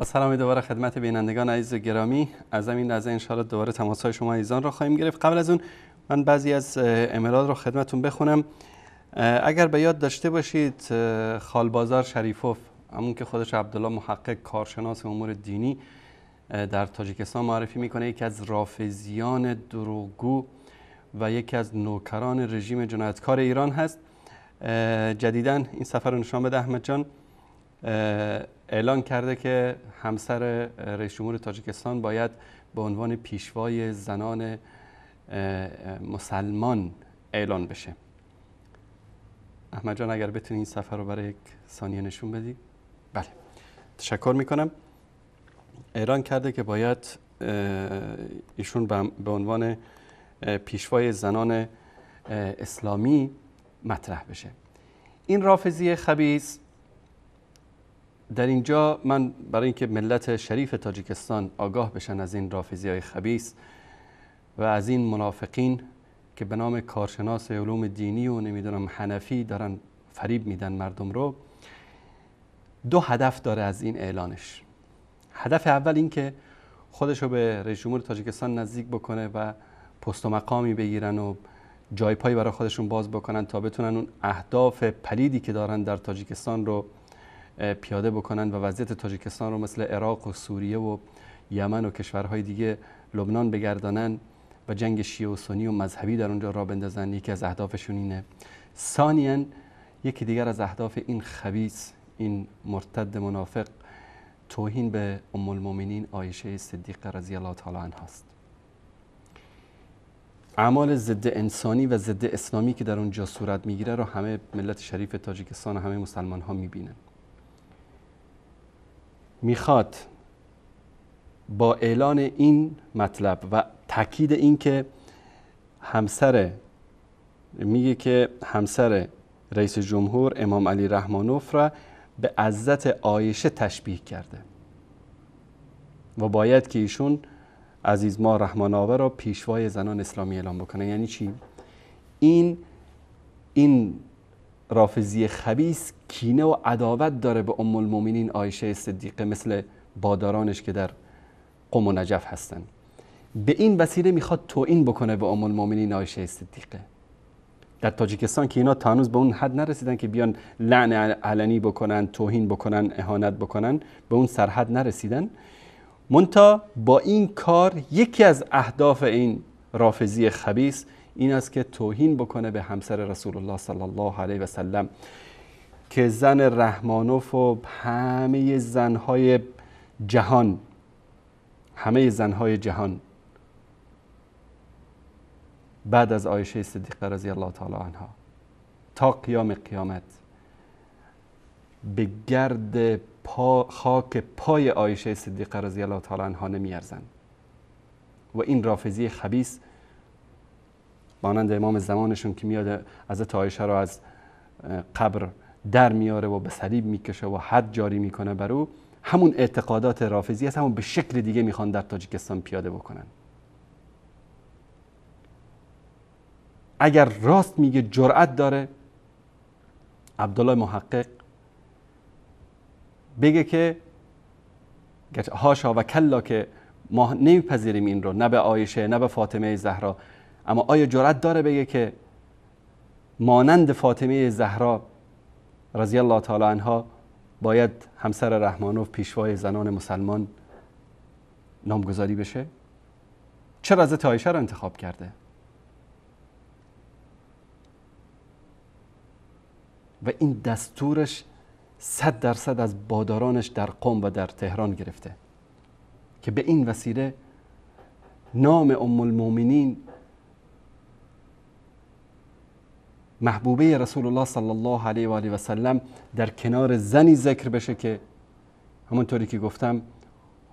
سلام دوباره خدمت بینندگان عزیز گرامی. از همین لحظه انشاءالله دوباره تماس‌های شما عزیزان را خواهیم گرفت. قبل از اون من بعضی از ایمیلات رو خدمتتون بخونم. اگر به یاد داشته باشید خالبازار شریفوف، همون که خودش عبدالله محقق کارشناس امور دینی در تاجیکستان معرفی میکنه، یکی از رافضیان دروغگو و یکی از نوکران رژیم جنایتکار ایران هست. جدیداً این سفر رو نشان بده احمد جان، اعلان کرده که همسر رئیس جمهور تاجیکستان باید به عنوان پیشوای زنان مسلمان اعلان بشه. احمد جان اگر بتونی این سفر رو برای یک ثانیه نشون بدی. بله، تشکر میکنم. اعلان کرده که باید ایشون به عنوان پیشوای زنان اسلامی مطرح بشه. این رافضی خبیث در اینجا، من برای اینکه ملت شریف تاجیکستان آگاه بشن از این رافضی‌های خبیث و از این منافقین که به نام کارشناس علوم دینی و نمیدونم حنفی دارن فریب میدن مردم رو، دو هدف داره از این اعلانش. هدف اول این که خودش رو به رئیس جمهور تاجیکستان نزدیک بکنه و پست و مقامی بگیرن و جای پایی برای خودشون باز بکنن تا بتونن اون اهداف پلیدی که دارن در تاجیکستان رو پیاده بکنن و وضعیت تاجیکستان رو مثل عراق و سوریه و یمن و کشورهای دیگه لبنان بگردانن و جنگ شیعه و سنی و مذهبی در اونجا را بندازن. یکی از اهدافشون اینه. ثانیاً یکی دیگر از اهداف این خبیث، این مرتد منافق، توهین به ام المؤمنین عایشه صدیقه رضی الله تعالی عنها است. اعمال ضد انسانی و ضد اسلامی که در اونجا صورت میگیره رو همه ملت شریف تاجیکستان و همه مسلمان ها میبینن. میخواد با اعلان این مطلب و تاکید این که میگه که همسر رئیس جمهور امام علی رحمانوف را به عزت عایشه تشبیه کرده و باید که ایشون عزیز ما رحمان‌آور را پیشوای زنان اسلامی اعلام بکنه. یعنی چی؟ این رافضی خبیث کینه و عداوت داره به ام المؤمنین عایشه صدیقه، مثل بادارانش که در قم و نجف هستن. به این وسیله میخواد توهین بکنه به ام المؤمنین عایشه صدیقه. در تاجیکستان که اینا تا هنوز به اون حد نرسیدن که بیان لعن علنی بکنن، توهین بکنن، اهانت بکنن، به اون سرحد نرسیدن. منتها با این کار یکی از اهداف این رافضی خبیث این است که توهین بکنه به همسر رسول الله صلی الله علیه و سلم که زن رحمانوف و همه زنهای جهان بعد از عایشه صدیقه رضی الله تعالی عنها تا قیام قیامت به گرد خاک پای عایشه صدیقه رضی الله تعالی عنها نمیارزن. و این رافضی خبیث مانند امام زمانشون که میاد حضرت عایشه را از قبر در میاره و به صلیب میکشه و حد جاری میکنه بر او، همون اعتقادات رافضی هست، همون به شکل دیگه میخوان در تاجیکستان پیاده بکنن. اگر راست میگه، جرأت داره عبدالله محقق بگه که هاشا و کلا که ما نمیپذیریم این رو، نه به عایشه نه به فاطمه زهرا، اما آیا جرأت داره بگه که مانند فاطمه زهرا رضی الله تعالی عنها باید همسر رحمانوف پیشوای زنان مسلمان نامگذاری بشه؟ چرا حضرت عایشه رو انتخاب کرده؟ و این دستورش 100% از بادارانش در قم و در تهران گرفته که به این وسیله نام ام المؤمنین محبوبه رسول الله صلی الله علیه و آله و سلم در کنار زنی ذکر بشه که همونطوری که گفتم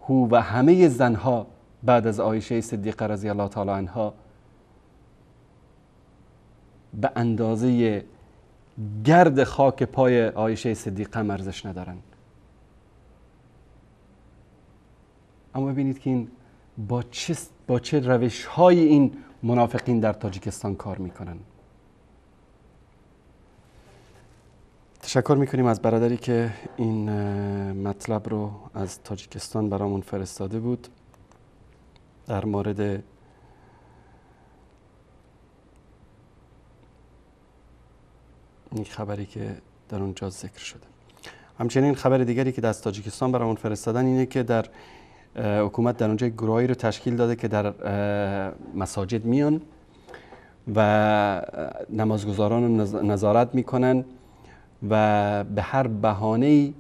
هو و همه زنها بعد از عایشه صدیقه رضی الله تعالی عنها به اندازه گرد خاک پای عایشه صدیقه ارزش ندارن. اما ببینید که این با چه روش های این منافقین در تاجیکستان کار میکنن. تشکر میکنیم از برادری که این مطلب رو از تاجیکستان برامون فرستاده بود در مورد این خبری که در اونجا ذکر شده. همچنین خبر دیگری که از تاجیکستان برامون فرستادن اینه که در حکومت در اونجا گروهی رو تشکیل داده که در مساجد میان و نمازگزاران رو نظارت میکنن و به هر بهانه‌ای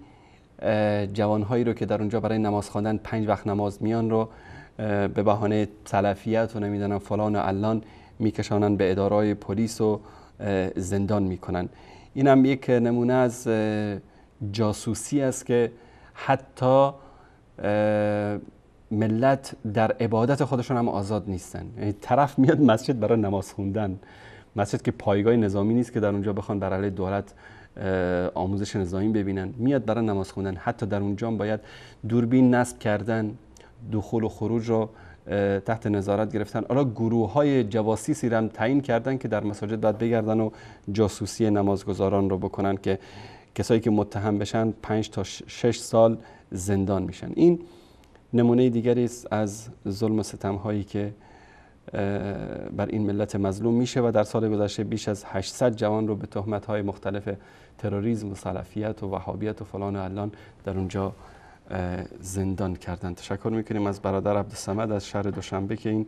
جوانهایی رو که در اونجا برای نماز خواندن 5 وقت نماز میان رو به بهانه سلفیت و نمیدونم فلان و علان میکشانن به ادارای پلیس و زندان میکنن. این هم یک نمونه از جاسوسی است که حتی ملت در عبادت خودشون هم آزاد نیستن. یعنی طرف میاد مسجد برای نماز خوندن، مسجد که پایگاه نظامی نیست که در اونجا بخوان بر علیه دولت آموزش نظامی ببینن، میاد برای نماز خوندن. حتی در اونجا باید دوربین نصب کردن، دخول و خروج رو تحت نظارت گرفتن. حالا گروه‌های جواسیسی رو هم تعیین کردن که در مساجد باید بگردن و جاسوسی نمازگزاران رو بکنن که کسایی که متهم بشن 5 تا 6 سال زندان میشن. این نمونه دیگری است از ظلم و ستم هایی که بر این ملت مظلوم میشه و در سال گذشته بیش از 800 جوان رو به تهمت های مختلف تروریسم و سلفیت و وهابیت و فلان و علان در اونجا زندان کردن. تشکر میکنیم از برادر عبدالصمد از شهر دوشنبه که این